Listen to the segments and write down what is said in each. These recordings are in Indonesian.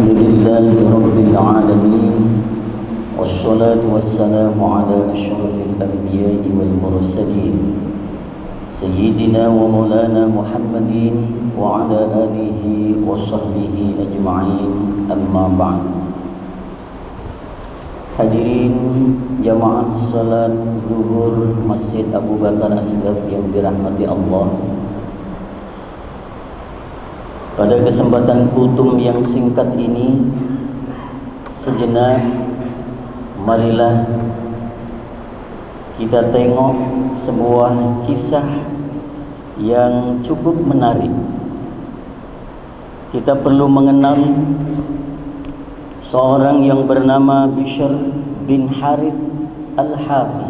الحمد لله رب العالمين والصلاة والسلام على أشرف الأنبياء والمرسلين سيدنا ومولانا محمد وعلى آله وصحبه أجمعين أما بعد. Hadirin jamaah salat zuhur Masjid Abu Bakar Asghaf yang dirahmati Allah. Pada kesempatan kultum yang singkat ini, sejenak marilah kita tengok sebuah kisah yang cukup menarik. Kita perlu mengenal seorang yang bernama Bishr bin Harith Al-Hafi.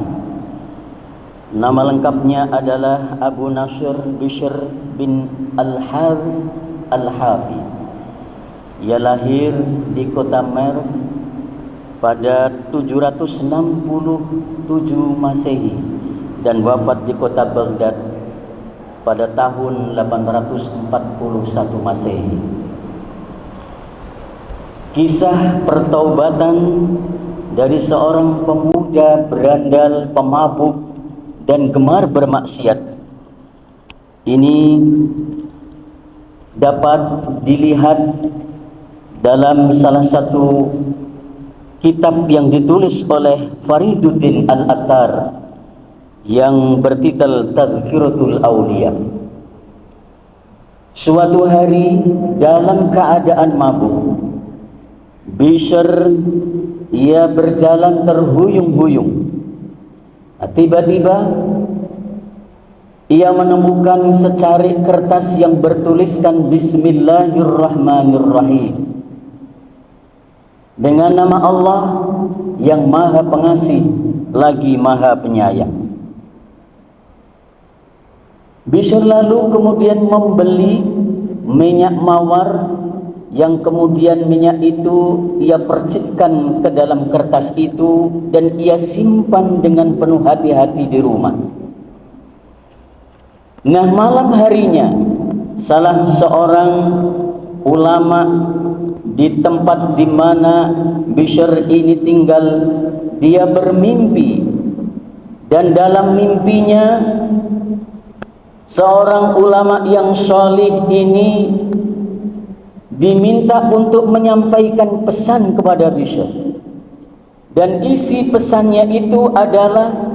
Nama lengkapnya adalah Abu Nasr Bishr bin Al-Harith Al-Hafi. Ia lahir di kota Merv pada 767 Masehi dan wafat di kota Baghdad pada tahun 841 Masehi. Kisah pertaubatan dari seorang pemuda berandal, pemabuk dan gemar bermaksiat ini dapat dilihat dalam salah satu kitab yang ditulis oleh Fariduddin Al-Attar yang bertitel Tazkiratul Auliya. Suatu hari dalam keadaan mabuk, Bishr ia berjalan terhuyung-huyung. Tiba-tiba ia menemukan secarik kertas yang bertuliskan Bismillahirrahmanirrahim, dengan nama Allah yang Maha Pengasih lagi Maha Penyayang. Bishr lalu kemudian membeli minyak mawar, yang kemudian minyak itu ia percikkan ke dalam kertas itu dan ia simpan dengan penuh hati-hati di rumah. Nah, malam harinya salah seorang ulama di tempat di mana Bishr ini tinggal, dia bermimpi, dan dalam mimpinya seorang ulama yang salih ini diminta untuk menyampaikan pesan kepada Bishr, dan isi pesannya itu adalah,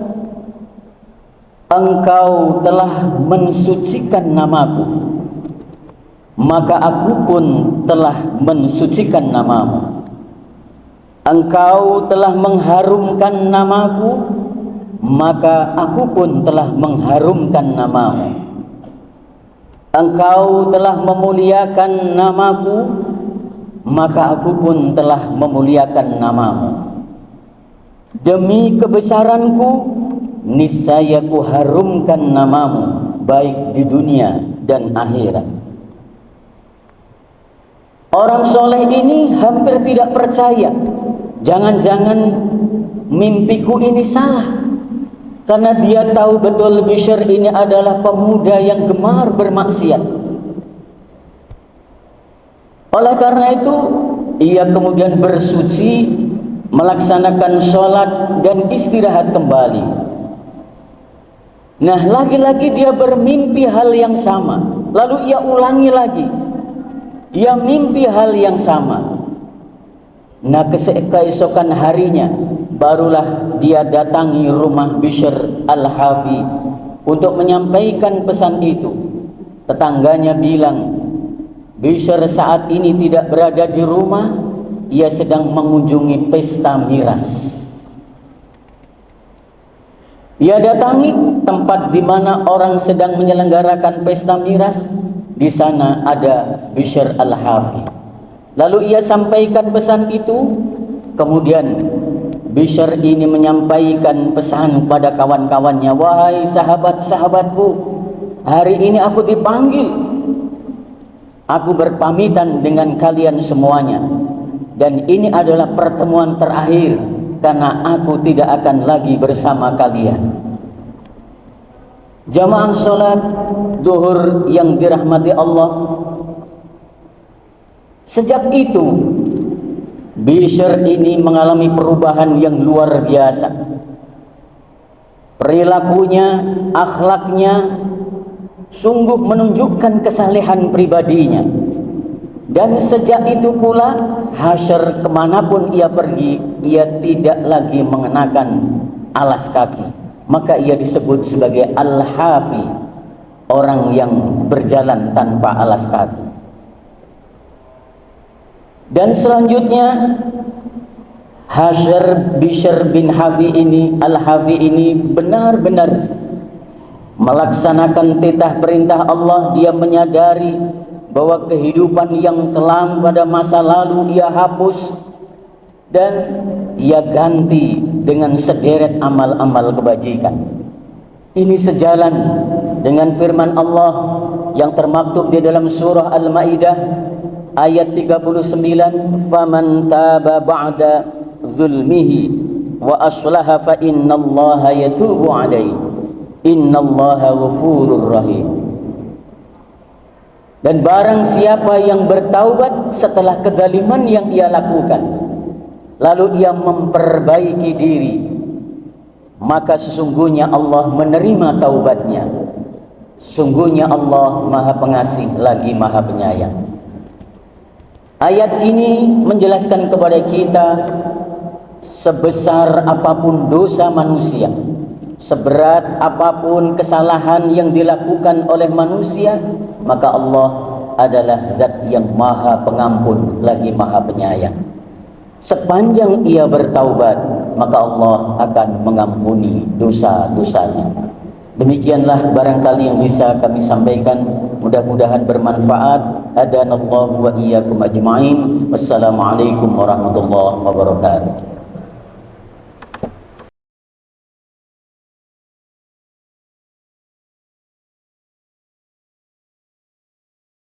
engkau telah mensucikan namaku, maka aku pun telah mensucikan namamu. Engkau telah mengharumkan namaku, maka aku pun telah mengharumkan namamu. Engkau telah memuliakan namaku, maka aku pun telah memuliakan namamu. Demi kebesaranku, niscaya ku harumkan namamu baik di dunia dan akhirat. Orang soleh ini hampir tidak percaya, jangan-jangan mimpiku ini salah, karena dia tahu betul Bishr ini adalah pemuda yang gemar bermaksiat. Oleh karena itu ia kemudian bersuci, melaksanakan sholat dan istirahat kembali. Nah, lagi-lagi dia bermimpi hal yang sama, lalu ia ulangi lagi, ia mimpi hal yang sama. Nah, keesokan harinya barulah dia datangi rumah Bishr Al-Hafi untuk menyampaikan pesan itu. Tetangganya bilang, Bishr saat ini tidak berada di rumah, ia sedang mengunjungi pesta miras. Ia datangi tempat di mana orang sedang menyelenggarakan pesta miras. Di sana ada Bishr Al-Hafi. Lalu ia sampaikan pesan itu. Kemudian Bishr ini menyampaikan pesan pada kawan-kawannya, wahai sahabat-sahabatku, hari ini aku dipanggil. Aku berpamitan dengan kalian semuanya, dan ini adalah pertemuan terakhir, karena aku tidak akan lagi bersama kalian. Jamaah salat zuhur yang dirahmati Allah, sejak itu Bishr ini mengalami perubahan yang luar biasa. Perilakunya, akhlaknya sungguh menunjukkan kesalehan pribadinya. Dan sejak itu pula Hashr kemanapun ia pergi, ia tidak lagi mengenakan alas kaki. Maka ia disebut sebagai Al-Hafi, orang yang berjalan tanpa alas kaki. Dan selanjutnya Bishr bin Hafi ini, Al-Hafi ini benar-benar melaksanakan titah perintah Allah. Dia menyadari bahwa kehidupan yang kelam pada masa lalu ia hapus dan ia ganti dengan sederet amal-amal kebajikan. Ini sejalan dengan firman Allah yang termaktub di dalam surah Al-Maidah ayat 39, faman taba ba'da zulmihi wa aslaha fa innallaha yatubu alaihi innallaha ghafurur rahim. Dan barang siapa yang bertaubat setelah kezaliman yang ia lakukan, lalu ia memperbaiki diri, maka sesungguhnya Allah menerima taubatnya. Sesungguhnya Allah Maha Pengasih lagi Maha Penyayang. Ayat ini menjelaskan kepada kita, sebesar apapun dosa manusia, seberat apapun kesalahan yang dilakukan oleh manusia, maka Allah adalah zat yang Maha Pengampun lagi Maha Penyayang. Sepanjang ia bertaubat, maka Allah akan mengampuni dosa-dosanya. Demikianlah barangkali yang bisa kami sampaikan, mudah-mudahan bermanfaat. Hadanallahu wa iyyakum ajma'in. Wassalamualaikum warahmatullahi wabarakatuh.